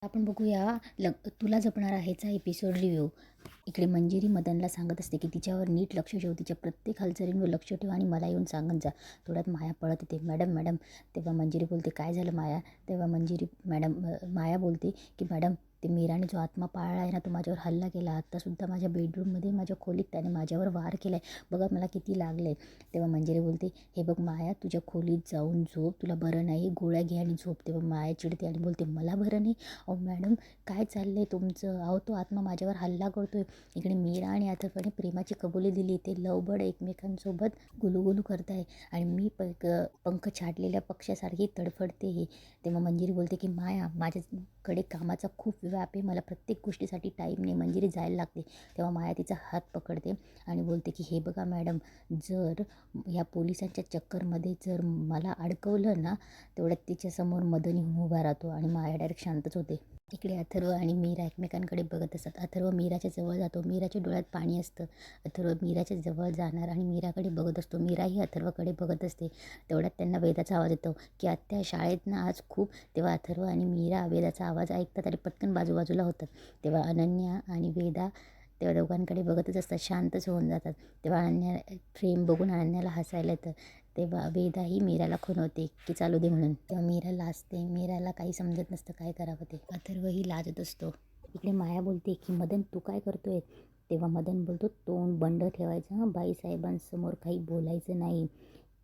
आपण बघूया तुला जपणार आहेचा एपिसोड रिव्ह्यू. इकडे मंजिरी मदनला सांगत असते की तिच्यावर नीट लक्ष ठेव, तिच्या प्रत्येक हालचालींवर लक्ष ठेव आणि मला येऊन सांगत जा. थोड्यात माया पळत येते. मॅडम मॅडम तेव्हा मंजिरी बोलते काय झालं माया? तेव्हा माया बोलते की मॅडम ते मीराने जो आत्मा पाळला आहे ना, तो माझ्यावर हल्ला केला. आत्तासुद्धा माझ्या बेडरूममध्ये माझ्या खोलीत त्याने माझ्यावर वार केला आहे. बघा मला किती लागलं आहे. तेव्हा मंजिरी बोलते हे बघ माया, तुझ्या खोलीत जाऊन झोप, तुला बरं नाही, गोळ्या घे आणि झोप. तेव्हा माया चिडते आणि बोलते मला बरं नाही. अहो मॅडम काय चाललं आहे तुमचं? अहो तो आत्मा माझ्यावर हल्ला करतो आहे. इकडे मीरा आणि अथर्वने प्रेमाची कबुली दिली. ते लवबड एकमेकांसोबत गुलूगुलू करत आहे आणि मी पंख छाटलेल्या पक्ष्यासारखी तडफडते आहे. तेव्हा मंजिरी बोलते की माया, माझ्याकडे कामाचा खूप व्याप आहे, मला प्रत्येक गोष्टीसाठी टाईम नाही. मंजिरी जायला लागते. तेव्हा माया तिचा हात पकडते आणि बोलते की हे बघा मॅडम, जर ह्या पोलिसांच्या चक्करमध्ये जर मला अडकवलं ना, तेवढ्यात तिच्यासमोर मदन येऊन उभा राहतो आणि माया डायरेक्ट शांतच होते. इकडे अथर्व आणि मीरा एकमेकांकडे बघत असतात. अथर्व मीराच्या जवळ जातो. मीराच्या डोळ्यात पाणी असतं. अथर्व मीराच्या जवळ जाणार आणि मीराकडे बघत असतो. मीराही अथर्वकडे बघत असते. तेवढ्यात त्यांना वेदाचा आवाज येतो की आत्या शाळेत ना आज खूप. तेव्हा अथर्व आणि मीरा वेदाचा आवाज ऐकतात आणि पटकन बाजूबाजूला होतात. तेव्हा अनन्या आणि वेदा तेव्हा दोघांकडे बघतच असतात, शांतच होऊन जातात. तेव्हा फ्रेम बघून अनन्याला हसायला येतं. तेव्हा वेदाही मीराला खुणवते की चालू दे म्हणून. तेव्हा मीरा लाजते. मीराला काही समजत नसतं काय करावं ते. अथर्वही लाजत असतो. इकडे माया बोलते की मदन तू काय करतोय? तेव्हा मदन बोलतो तोंड बंद ठेवायचं हां, बाईसाहेबांसमोर काही बोलायचं नाही.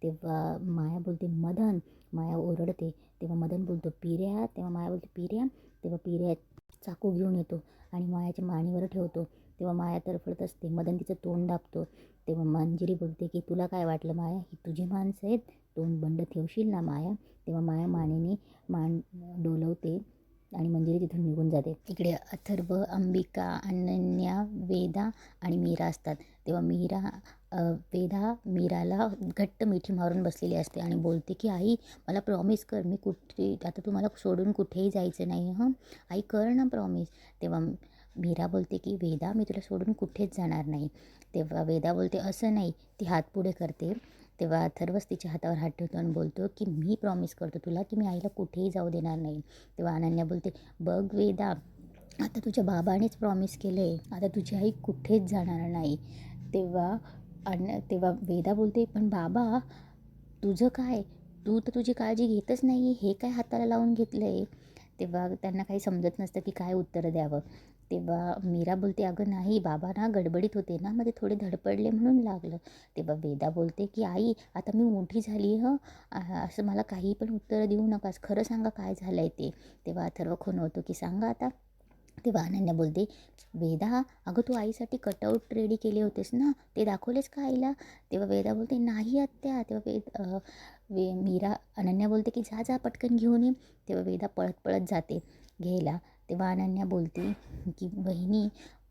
तेव्हा माया बोलते मदन. माया ओरडते. तेव्हा मदन बोलतो पिऱ्या. तेव्हा माया बोलते पिऱ्या. तेव्हा पिऱ्या चाकू घेऊन येतो आणि मायाच्या मानेवर ठेवतो. तेव्हा माया तडफडत असते. मदन तिचं तोंड दाबतो. तेव्हा मंजिरी बोलते की तुला काय वाटलं माया, ही तुझी माणसं आहेत, तोंड बंद ठेवशील ना माया? तेव्हा माया मानेने मान डोलवते आणि मंजिरी तिथून निघून जाते. इकडे अथर्व, अंबिका, अनन्या, वेदा आणि मीरा असतात. तेव्हा वेदा मीराला घट्ट मिठी मारून बसलेली असते आणि बोलते की आई मला प्रॉमिस कर, मी कुठे आता तुम्हाला सोडून कुठेही जायचं नाही हं, आई कर ना प्रॉमिस. तेव्हा मीरा बोलते की वेदा मी तुला सोडून कुठेच जाणार नाही. तेव्हा वेदा बोलते असं नाही. ती हात पुढे करते. तेव्हा अथर्वच तिच्या हातावर हात ठेवतो आणि बोलतो की मी प्रॉमिस करतो तुला की मी आईला कुठेही जाऊ देणार नाही. तेव्हा अनन्या बोलते बघ वेदा, आता तुझ्या बाबानेच प्रॉमिस केलं आहे, आता तुझी आई कुठेच जाणार नाही. तेव्हा वेदा बोलते पण बाबा तुझं काय, तू तर तुझी काळजी घेतच नाही, हे काय हाताला लावून घेतलं आहे? तेव्हा त्यांना काही समजत नसतं की काय उत्तर द्यावं. तेव्हा मीरा बोलते अगं नाही बाबा ना गडबडीत होते ना, मध्ये थोडे धडपडले म्हणून लागलं. तेव्हा वेदा बोलते की आई आता मी मोठी झाली हं, असं मला काही पण उत्तर देऊ नकास, खरं सांगा काय झालं आहे ते. तेव्हा अथर्व खुणवतो की सांगा आता. तेव्हा अनन्या बोलते वेदा अगं तू आईसाठी कटआउट रेडी केले होतेस ना, ते दाखवलेस का आईला? तेव्हा वेदा बोलते नाही आत्या. तेव्हा मीरा अनन्या बोलते की जा जा पटकन घेऊन ये. तेव्हा वेदा पळत पळत जाते घ्यायला. तेव्हा अनन्या बोलते की बहिणी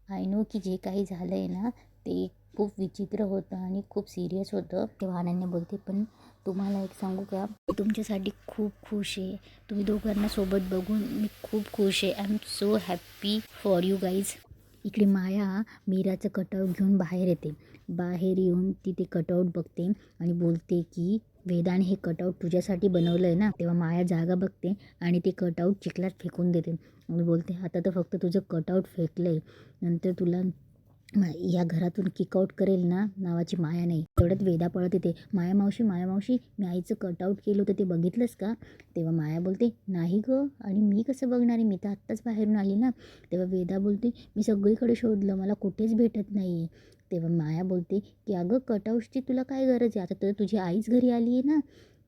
आय नो की जे काही झालं आहे ना ते खूप विचित्र होतं आणि खूप सिरियस होतं. तेव्हा अनन्या बोलते पण तुम्हाला एक सांगू का, मी तुमच्यासाठी खूप खुश आहे. तुम्ही दोघांना सोबत बघून मी खूप खुश आहे. I am so happy for you guys. इकडे माया मीराचं कटआउट घेऊन बाहेर येते. बाहेर येऊन ती ते कटआउट बघते आणि बोलते की वेदाने हे कटआउट तुझ्यासाठी बनवलं आहे ना. तेव्हा माया जागा बघते आणि ते कटआउट चिखलात फेकून देते आणि बोलते आता तर फक्त तुझं कटआउट फेकलं आहे, नंतर तुला या घरातून किकआउट करेल ना नावाची माया नाही. तेवढ्यात वेदा पळत येते. माया मावशी मी आईचं कटआउट केलं होतं ते बघितलंस का? तेव्हा माया बोलते नाही गं, आणि मी कसं बघणार आहे, मी तर आत्ताच बाहेरून आली ना. तेव्हा वेदा बोलते मी सगळीकडे शोधलं, मला कुठेच भेटत नाही आहे. तेव्हा माया बोलते की अगं कटआउटची तुला काय गरज आहे, आता तर तुझी आईच घरी आली आहे ना,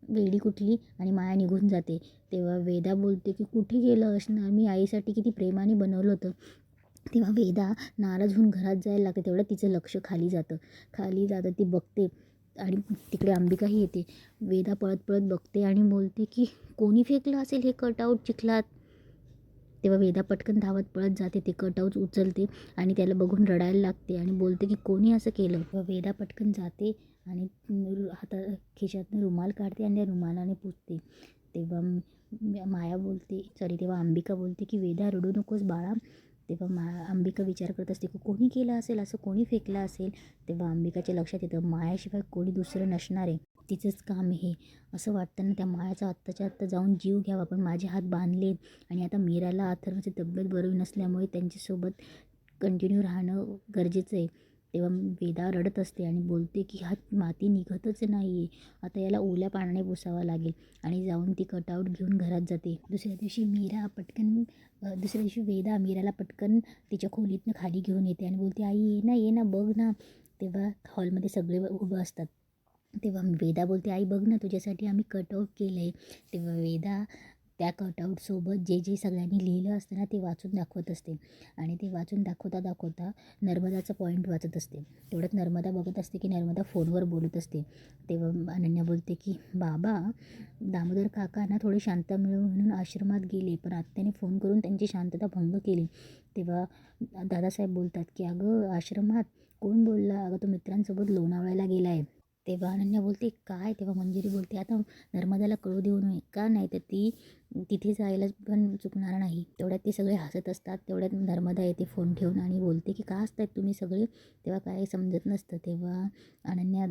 वेडी कुठली. आणि माया निघून जाते. तेव्हा वेदा बोलते की कुठे गेलं असणार, मी आईसाठी किती प्रेमाने बनवलं होतं. तेव्हा वेदा नाराज होऊन घरात जायला लागते. तेवढं तिचं लक्ष खाली जातं ती बघते आणि तिकडे अंबिकाही येते. वेदा पळत पळत बघते आणि बोलते की कोणी फेकलं असेल हे कटआउट चिखलात. तेव्हा वेदा पटकन धावत पळत जाते, ते कटआउट उचलते आणि त्याला बघून रडायला लागते आणि बोलते की कोणी असं केलं. तेव्हा वेदा पटकन जाते आणि खिशातून रुमाल काढते आणि त्या रुमालाने पुसते. तेव्हा तेव्हा अंबिका बोलते की वेदा रडू नकोस बाळा. तेव्हा अंबिका विचार करत असते की कोणी केलं असेल, असं कोणी फेकलं असेल. तेव्हा अंबिकाच्या लक्षात येतं मायाशिवाय कोणी दुसरं नसणार आहे. तिचंच काम हे. असं वाटतं ना त्या मायाचा आत्ताच्या आत्ता जाऊन जीव घ्यावा, पण माझे हात बांधले. आणि आता मीराला अथर्वची तब्येत बरी नसल्यामुळे त्यांच्यासोबत कंटिन्यू राहणं गरजेचं आहे. तेव्हा वेदा रडत असते आणि बोलते की हा माती निघतच नाही आहे, आता याला ओल्या पाण्याने पुसावा लागेल. आणि जाऊन ती कटआउट घेऊन घरात जाते. दुसऱ्या दिवशी वेदा मीराला पटकन तिच्या खोलीतनं खाली घेऊन येते आणि बोलते, आई ये ना बघ ना. तेव्हा हॉलमध्ये सगळे उभं असतात. तेव्हा वेदा बोलते, आई बघ ना तुझ्यासाठी आम्ही कटआउट केलं आहे. तेव्हा वेदा त्या कटआउटसोबत जे सगळ्यांनी लिहिलं असतं ना ते वाचून दाखवत असते. आणि ते वाचून दाखवता नर्मदाचा पॉईंट वाचत असते. तेवढ्यात नर्मदा बघत असते की नर्मदा फोनवर बोलत असते. तेव्हा अनन्या बोलते की बाबा, दामोदर काका ना थोडे शांत मिळव म्हणून आश्रमात गेले, पण आत्याने फोन करून त्यांची शांतता भंग केली. तेव्हा दादासाहेब बोलतात की अगं आश्रमात कोण बोलला, अगं तो मित्रांसोबत लोणावळ्याला गेला आहे. तेव्हा अनन्या बोलते काय. तेव्हा मंजिरी बोलते आता नर्मदाला कळू देऊ नये का, नाही तर ती तिथे जायला पण चुकणार नाही. तेवढ्यात ते सगळे हसत असतात. तेवढ्यात नर्मदा येते फोन ठेवून आणि बोलते की का हसतायत तुम्ही सगळे. तेव्हा काय समजत नसतं. तेव्हा अनन्या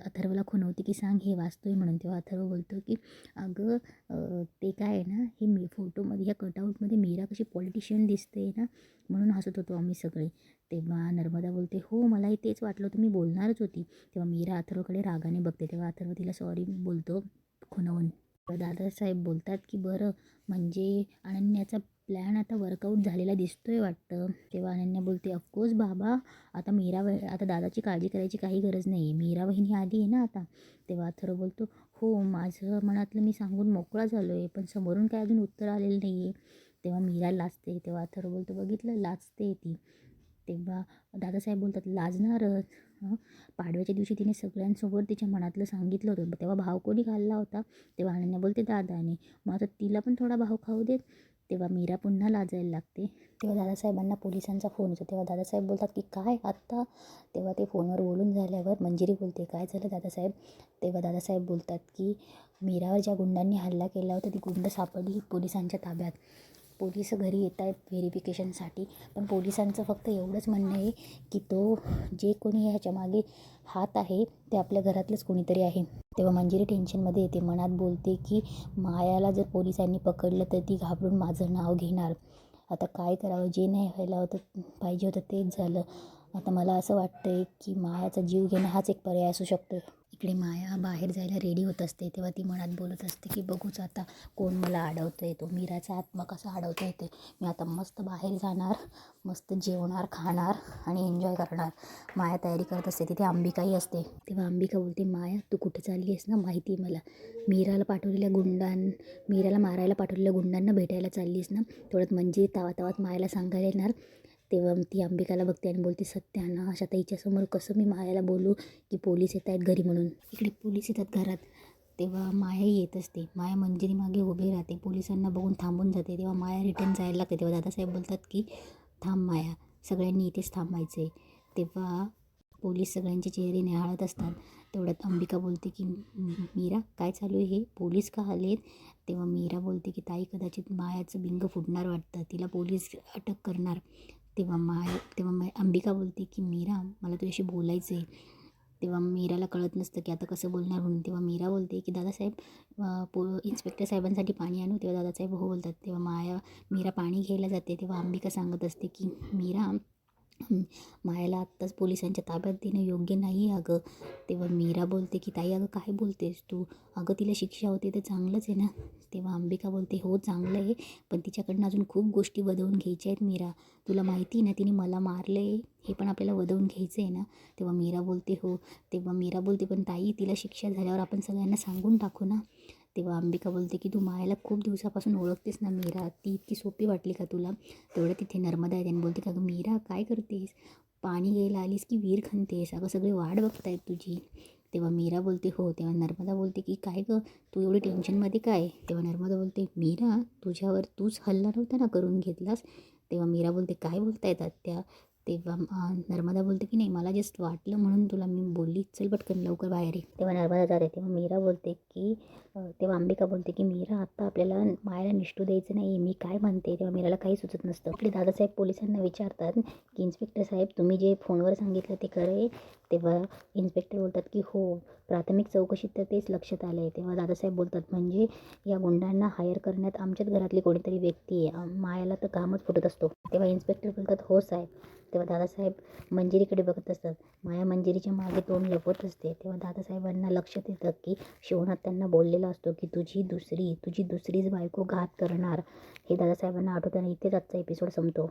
अथर्वला खुणवते की सांग हे वाचतोय म्हणून. तेव्हा अथर्व बोलतो की अगं ते काय आहे ना, हे फोटोमध्ये ह्या कटआउटमध्ये मीरा कशी पॉलिटिशियन दिसते ना, म्हणून हसत होतो आम्ही सगळे. तेव्हा नर्मदा बोलते हो मलाही तेच वाटलं होतं, मी बोलणारच होती. तेव्हा मीरा अथर्वकडे रागाने बघते. तेव्हा अथर्व तिला सॉरी बोलतो खुणवून. दादासाहेब बोलतात की बरं, म्हणजे अनन्याचा प्लॅन आता वर्कआउट झालेला दिसतोय वाटतं. तेव्हा अनन्या बोलते ऑफकोर्स बाबा, आता दादाची काळजी करायची काही गरज नाही आहे, मीरा वहिनी आली आहे ना आता. तेव्हा अथर्व बोलतो हो माझं मनातलं मी सांगून मोकळा झालो आहे, पण समोरून काय अजून उत्तर आलेलं नाही आहे. तेव्हा मीरा लाजते. तेव्हा अथर्व बोलतो बघितलं लाजते ती. तेव्हा दादासाहेब बोलतात लाजणारच. पाडव्याच्या दिवशी तिने सगळ्यांसमोर तिच्या मनातलं सांगितलं होतं, तेव्हा भाव कोणी घालला होता. तेव्हा अनन्या बोलते दादाने, मग आता तिला पण थोडा भाव खाऊ देत. तेव्हा मीरा पुन्हा लाजायला लागते. तेव्हा दादासाहेबांना पोलिसांचा फोन येतो. तेव्हा दादासाहेब बोलतात की काय आत्ता. तेव्हा ते फोनवर बोलून झाल्यावर मंजिरी बोलते काय झालं दादासाहेब. तेव्हा दादासाहेब बोलतात की मीरावर ज्या गुंडांनी हल्ला केला होता ती गुंड सापडली पोलिसांच्या ताब्यात. पोलीस घरी येत आहेत व्हेरिफिकेशनसाठी, पण पोलिसांचं फक्त एवढंच म्हणणं आहे की तो जे कोणी ह्याच्या मागे हात आहे ते आपल्या घरातलंच कोणीतरी आहे. तेव्हा मंजिरी टेन्शनमध्ये येते. मनात बोलते की मायाला जर पोलिसांनी पकडलं तर ती घाबरून माझं नाव घेणार. आता काय करावं, जे नाही व्हायला होतं पाहिजे होतं तेच झालं. आता मला असं वाटतं आहे की मायाचा जीव घेणं हाच एक पर्याय असू शकतो. इकडे माया बाहेर जायला रेडी होत असते. तेव्हा ती मनात बोलत असते की बघूच आता कोण मला अडवतं आहे, तो मीराचा आत्मा कसा अडवता येते. मी आता मस्त बाहेर जाणार, मस्त जेवणार खाणार आणि एन्जॉय करणार. माया तयारी करत असते. तिथे अंबिकाही असते. तेव्हा अंबिका बोलते माया तू कुठे चालली आहेस ना, माहिती आहे मला. मीराला मारायला पाठवलेल्या गुंडांना भेटायला चालली आहेस ना. थोड्यात म्हणजे तावात मायाला सांगायला येणार. तेव्हा ती अंबिकाला बघते आणि बोलते सत्यानाश, आता हिच्यासमोर कसं मी मायाला बोलू की पोलीस येत आहेत घरी म्हणून. इकडे पोलीस येतात घरात. तेव्हा मायाही येत असते. माया मंजिरी मागे उभी राहते. पोलिसांना बघून थांबून जाते. तेव्हा माया रिटर्न जायला लागते. तेव्हा दादासाहेब बोलतात की थांब माया, सगळ्यांनी इथेच थांबायचं आहे. तेव्हा पोलीस सगळ्यांचे चेहरे न्याहाळत असतात. तेवढ्यात अंबिका बोलते की मीरा काय चालू आहे हे, पोलीस का आलेत. तेव्हा मीरा बोलते की ताई कदाचित मायाचं बिंग फुटणार वाटतं, तिला पोलीस अटक करणार. तेव्हा अंबिका बोलते की मीरा मला तुझ्याशी बोलायचं आहे. तेव्हा मीराला कळत नसतं की आता कसं बोलणार म्हणून. तेव्हा मीरा बोलते की दादासाहेब इन्स्पेक्टर साहेबांसाठी पाणी आणू. तेव्हा दादासाहेब हो बोलतात. तेव्हा मीरा पाणी घ्यायला जाते. तेव्हा अंबिका सांगत असते की मीरा मायाला आत्ताच पोलिसांच्या ताब्यात देणं योग्य नाही अगं. तेव्हा मीरा बोलते की ताई अगं काय बोलतेस तू, अगं तिला शिक्षा होते तर चांगलंच आहे ना. तेव्हा अंबिका बोलते हो चांगलं आहे, पण तिच्याकडनं अजून खूप गोष्टी वदवून घ्यायच्या आहेत मीरा. तुला माहिती ना तिने मला मारलं आहे, हे पण आपल्याला वदवून घ्यायचं आहे ना. तेव्हा मीरा बोलते हो. तेव्हा मीरा बोलते पण ताई तिला शिक्षा झाल्यावर आपण सगळ्यांना सांगून टाकू ना. तेव्हा अंबिका बोलते की तू मायाला खूप दिवसापासून ओळखतेस ना मीरा, ती इतकी सोपी वाटली का तुला. तेवढं तिथे नर्मदा आहे आणि बोलते का गं मीरा काय करतेस, पाणी घ्यायला आलीस की विहीर खणतेस, अगं सगळे वाट बघतायत तुझी. तेव्हा मीरा बोलते हो. तेव्हा नर्मदा बोलते की काय गं तू एवढी टेन्शनमध्ये काय. तेव्हा नर्मदा बोलते मीरा तुझ्यावर तूच हल्ला नव्हता ना करून घेतलास. तेव्हा मीरा बोलते काय बोलतायत आत्या, तेव्हा नर्मदा बोलते की नाही, मला जस्ट वाटलं म्हणून तुला मी बोलली, चल पटकन लवकर बाहेर ये. तेव्हा नर्मदा जाते. तेव्हा मीरा बोलते की तेव्हा अंबिका बोलते की मीरा, आत्ता आपल्याला मायाला निष्ठू द्यायचं नाही, मी काय म्हणते. तेव्हा मीराला काही सुचत नसतं. आपले दादासाहेब पोलिसांना विचारतात की इन्स्पेक्टर साहेब, तुम्ही जे फोनवर सांगितलं ते खरं आहे. तेव्हा इन्स्पेक्टर बोलतात की हो, प्राथमिक चौकशीत तर तेच लक्षात आलं आहे. तेव्हा दादासाहेब बोलतात, म्हणजे या गुंडांना हायर करण्यात आमच्याच घरातली कोणीतरी व्यक्ती आहे, मायाला तर कामच फुटत असतो. तेव्हा इन्स्पेक्टर बोलतात, हो साहेब. तेव्हा दादासाहेब मंजिरीकडे बघत असतात. माया मंजिरीच्या मागे तोंड लपवत असते. तेव्हा दादासाहेबांना लक्षात येतं की शिवनाथ त्यांना बोललेला असतो की तुझी दुसरीच बायको घात करणार. हे दादासाहेबांना आठवताना इथेच आजचा एपिसोड संपतो.